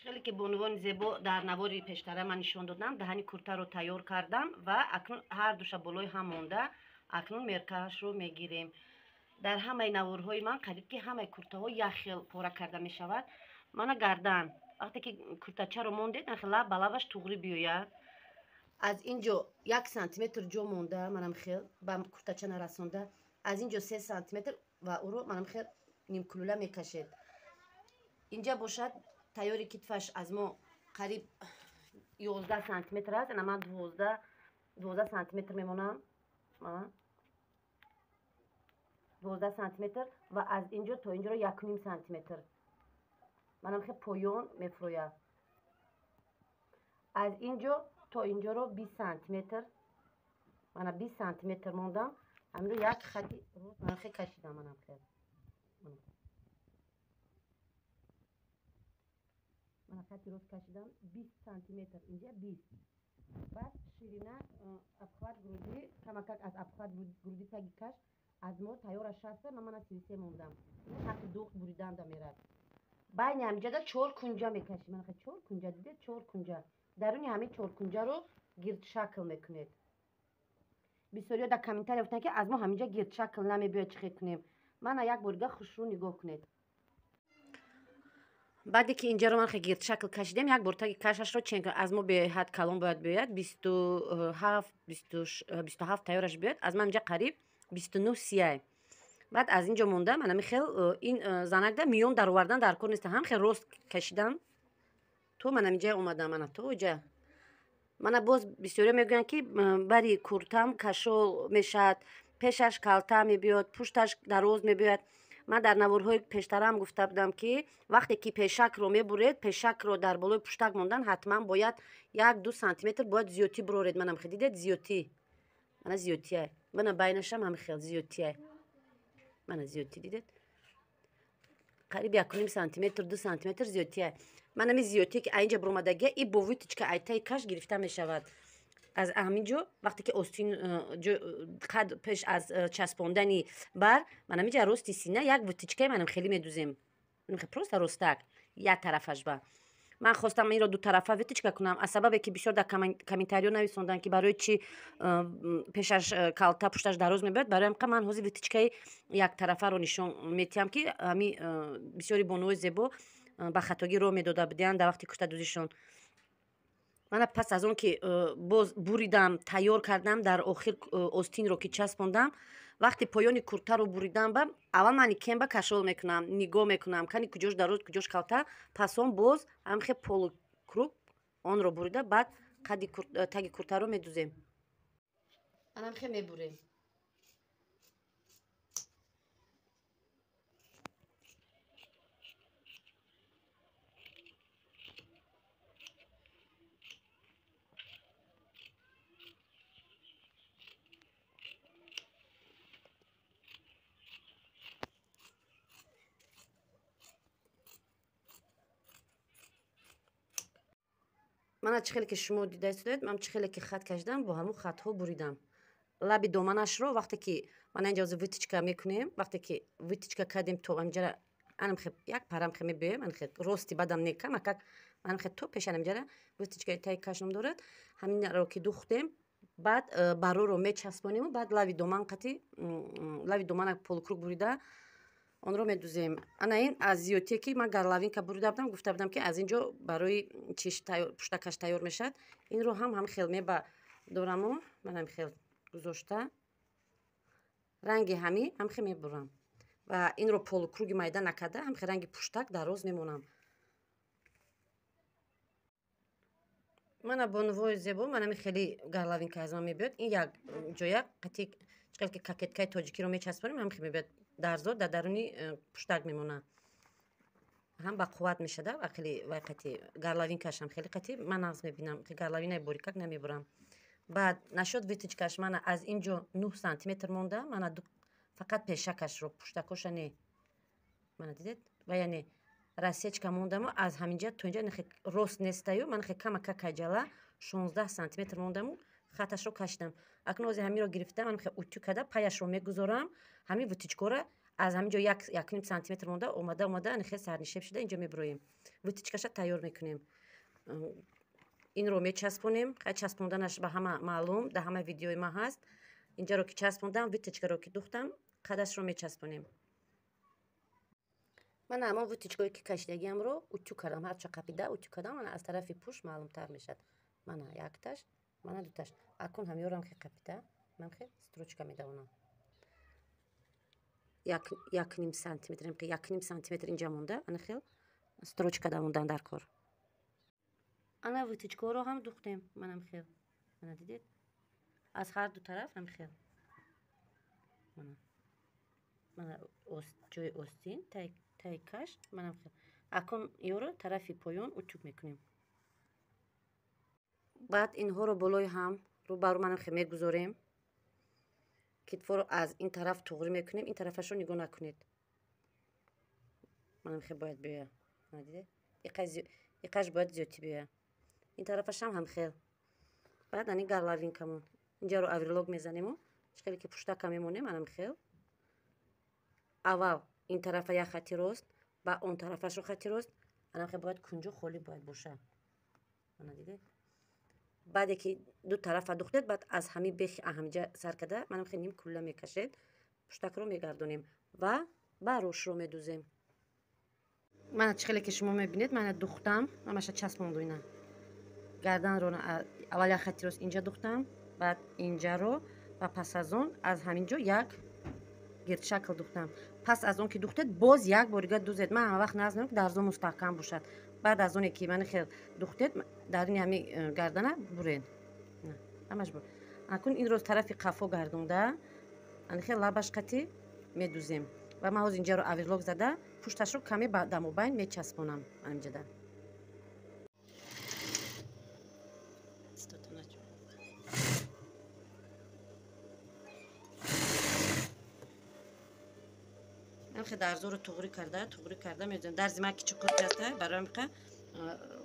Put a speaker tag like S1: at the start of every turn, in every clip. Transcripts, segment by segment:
S1: خیلی که به عنوان زیبا در نوار پیشتره من نشان دادم. دهنی کرته رو تیار کردم و اکنون هر دوش بالای هم مونده. اکنون مرکش رو میگیریم. در همه نوارهای من قریب که همه کرته ها یک خیل پاره کرده می شود. من گردن وقتی که کرتچه رو موندید لب بلبش توغری بیاید. از اینجا 1 سانتیمتر جا مونده منم خیل با کرتچه نرسونده. از اینجا 3 سانتیمتر و او رو منم خیل نیم کلوله میکشید. اینجا باشد تیاری کتفش از ما قریب 11 سانتیمتر است. من 12 سانتیمتر میمونم. 12 سانتیمتر و از اینجا تا اینجا رو 1.5 سانتیمتر منم خیلی پایان میفرویم. از اینجا تا اینجا رو 20 سانتیمتر من 20 سانتیمتر موندم. همین رو یک خطی رو من خیلی کشیدم. منم خیلی من خطی روز کشیدم 20 سانتیمتر اینجا 20. بعد شیرینه ابخواد گرودی کمک از ابخواد گرودی تگی کش از ما تیار 60 من 33 موندم. حتی دوخت بریدن دا میرد. بعد همینجا دا 4 کنجا میکشیم. من خیلی 4 کنجا دیده 4 کنجا درونی همین 4 کنجا رو گرد شکل میکنید. بسیاری در کامنتار گفتن که از ما همینجا گرد شکل نمیباید چه کنیم. من یک بار خوش رو نگاه کنید. بعدی که اینجا رو من خیلی گرد شکل کشیدم یک بار تا کشش رو چنگ از ما به حد کلان باید بیاد 27 تیارش بیاد. از من اینجا قریب 29 30. بعد از اینجا مونده من خیلی این زنک ده میون در آوردن در کار نیست. هم خیلی راست کشیدم تو من اینجا اومدم. من تو اینجا من باز بسیاری میگن که بری کرتم کشو میشد، پیشش کلته میبیاد، پشتش دراز میبیاد. من در نوارهای پیشترم گفته بودم که وقتی که پیشک رو میبرید پیشک رو در بالای پشتک موندن حتما باید 1-2 سانتیمتر باید زیادی برورید. منم خیلی دیدید زیادی من زیادیه من بینشم هم خیلی زیادیه من زیادی دیدید قریب 1.5 سانتیمتر 2 سانتیمتر زیادیه. من همی زیادی که اینجا برومدگه این بویتش که ایتای کش گرفته می شود. از همینجا وقتی که استین قد پیش از چسباندنی بر من همینجا راستی سینه یک ویتچکه منم خیلی میدوزیم. من خیلی پروست رستک یک طرفش با من خواستم این را دو طرفه ویتچکه کنم از سببی که بسیار در کامنتاریا نویسوندن که برای چی پیشش کالتا پشتش دراز میبرد. برای هم من حوزی ویتچکه یک طرفه رو نشون میتیم که همی بسیاری بانوی زیبا با خطاگی رو میداده بودن در وقتی کشته دوزیشون. من پس از اون که باز بریدم تیار کردم در آخر آستین رو که چسباندم وقتی پایان کرته رو بریدم با اول من کم با کشول میکنم نگاه میکنم کنی کجاش دراز کجاش کالتا پس اون باز هم خیلی پول کروب اون رو بریده بعد تگی کرته رو میدوزیم. منم خیلی میبریم. من چه خیلی که شما دیده استید من چه خیلی که خط کشیدم با همون خط ها بریدم. لب دامنش رو وقتی که من اینجا ویتچکه میکنیم وقتی که ویتچکه کردیم تو اینجا انم خیلی یک پرم خیلی میبیم من خیلی راستی بدم نیکم اکک من خیلی تو پیشنم اینجا ویتچکه تای کشم دارد همین رو که دوختیم بعد برو رو میچسبونیم و بعد لب دامن قطی لب دامن پولکروک بریده اون رو میدوزیم. انا این از زیوتی که من گرلاوین که بریده بودم گفته بودم که از اینجا برای چیش پشتکش تیار میشد. این رو هم خیلی میبا دورم و من هم خیلی گذاشته رنگی همی هم خیلی میبرم و این رو پول کروگی مایده نکرده هم خیلی رنگی پشتک دراز میمونم. من با نوای زیبا من هم خیلی گرلاوین که از من میبید این یک جای قطعی چقدر که کاکتکای تاجیکی رو میچسبونیم هم خیلی میبید درزاد در درونی پشتک میمونه هم با قوت میشده و خیلی وقتی گرلاوین کشم خیلی قطعی من از میبینم که گرلاوین باریکک نمیبرم. بعد نشد ویتچکش من از اینجا 9 سانتیمتر مونده من فقط پیشکش رو پشتکش نه من دیدید و یعنی راسیچکا موندم از همینجا تو اینجا خیلی راست نیستیو من خیلی کم کجالا 16 سانتیمتر موندم خطش رو کشیدم. اکنون از همین رو گرفتم من خیلی اوتو کرده پایش رو میگذارم همین ویتچکو رو аз ҳаминҷо 1 сантиметр монда омада анихел сарнишеб шуда инҷо мебуроем. Вытичкаша тайёр мекунем. Инро мечаспонем. Хай часпонданаш ба ҳама маълум, дар ҳама видеои ман ҳаст. Инҷаро ки часпондам, вытичкаро ки духтам, қадашро мечаспонем. ман ҳамон вытичкое ки кашидагиамро утю кардам. ҳарчо қапида утю кардам, мана аз тарафи пушт маълумтар мешад. мана якташ, мана дуташ. Акун ҳамёрам ки қапида, ман хел строчка медавонам. 1 сантиметр, 1 сантиметр инҷа монда, ана хел строчка давондан дар кор. ана вытичкаҳоро ҳам духтем. манам хел, мана дидед? аз ҳар ду тараф ҳам хел. мана ҷои остин, таи каш, манам хел. Акун ёро тарафи поён утюг мекунем. баъд инҳоро болои ҳам рӯ ба рӯ манам хел мегузорем. китфоро аз ин тараф туғри мекунем, ин тарафашро нигоҳ накунед. манам хел бояд биёя. дидед? иқаш бояд зиёдтӣ биёя. ин тарафашам ҳам хел. баъд ани гарлавинкамон инҷаро аврилок мезанему чхеле ки пуштака мемонем, манам хел. аввал ин тарафа як хати рост, ба он тарафашро хати рост, манам хел бояд кунҷо холӣ бояд боша. мана дидед? баъде ки ду тарафа духтед, баъд аз ҳами бехи ҳамиҷа сар карда, манам хел ним кулла мекашед, пуштакро мегардонем ва ба рӯшро медӯзем. мана чхеле ки шумо мебинед, мана духтам, ҳамаша часпонду ина. гарданро аввал як хати рост инҷа духтам, баъд инҷаро ва пас аз он аз ҳаминҷо як гирдшакл духтам. пас аз он ки духтед, боз як борига дӯзед. ман ҳама вақт назм мекунам ки дарзо мустаҳкам бошад. баъд аз оне ки мани хел духтед, дар ини ҳами гардана буред. ҳамаш бур. акун инро тарафи қафо гардонда, ани хел лабаш қатӣ медӯзем. ва ман ҳозир инҷаро аврилок зада, пушташро каме ба дамобайн мечаспонам. анҷада дарзоро туғри карда медӯзем. дарзи ман ки чуқур аста, барои ка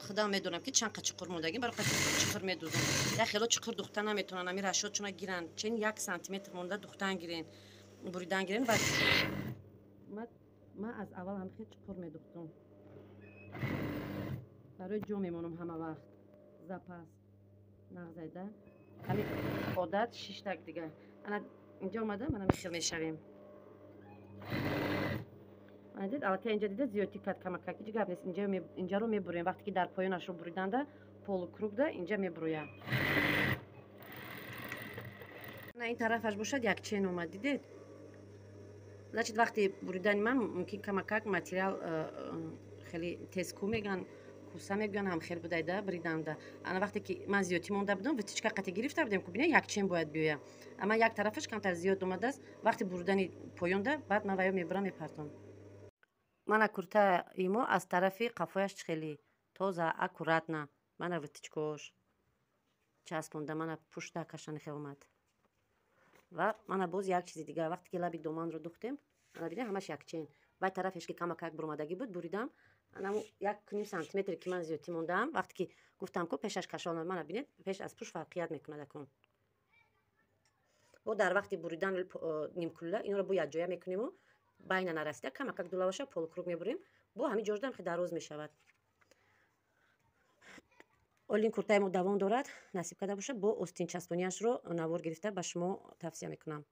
S1: худам медонам ки чанд қа чуқур мондагин, барои ка чуқур медӯзам. як хело чуқур духта наметавонанд, ами рашод чуна гиранд, чин 1 сантиметр монда духтан гирен, буридан гирен. ва ман аз аввал ҳам хел чуқур медухтам. барои ҷо мемонам ҳама вақт. запас нағзайда. ҳами одат 6 так дига. ана инҷа омада, манам хел мешавем. дид аллакай инҷа дида зиёдтӣ кард камакак, ҳеҷ гап нест. инҷаро мебурем. вақте ки дар поёнашро буриданда, полукругда инҷа мебуроям. ин тарафаш бошад якчен омад, дидед? значит вақти буридани ман мумкин камакак материал хеле тезку меган, куса мегӯянд, ҳам хел будайда буриданда. ана вақте ки ман зиёдтӣ монда будам, витичка қати гирифта будем, ку бинед якчен бояд биёя. ама як тарафаш камтар зиёд омадааст. вақти буридани поёнда, баъд ман ваё мебурам, мепартам. мана курта имо аз тарафи қафояш чхелӣ тоза аккуратна. мана витичкош часпонда, мана пуштакашани хел омад. ва мана боз як чизи дига, вақте ки лаби доманро духтем, ана бинед ҳамаш якчен. вай тарафеш ки камакак буромадагӣ буд, буридам. анаму 1 сантиметр ки ман зиёдтӣ мондаам, вақте ки гуфтам ку пешаш кашонам, мана бинед пеш аз пуш фарқият мекунад. акун бо дар вақти буридан нимкулла инро бо якҷоя мекунему, байна нарасида камакак дула баша, полукруг мебурем, бо ҳамин ҷоҷдам хел дароз мешавад. олин куртаи мо давом дорад, насиб карда бошад. бо остин часпониашро навор гирифта ба шумо тавсия мекунам.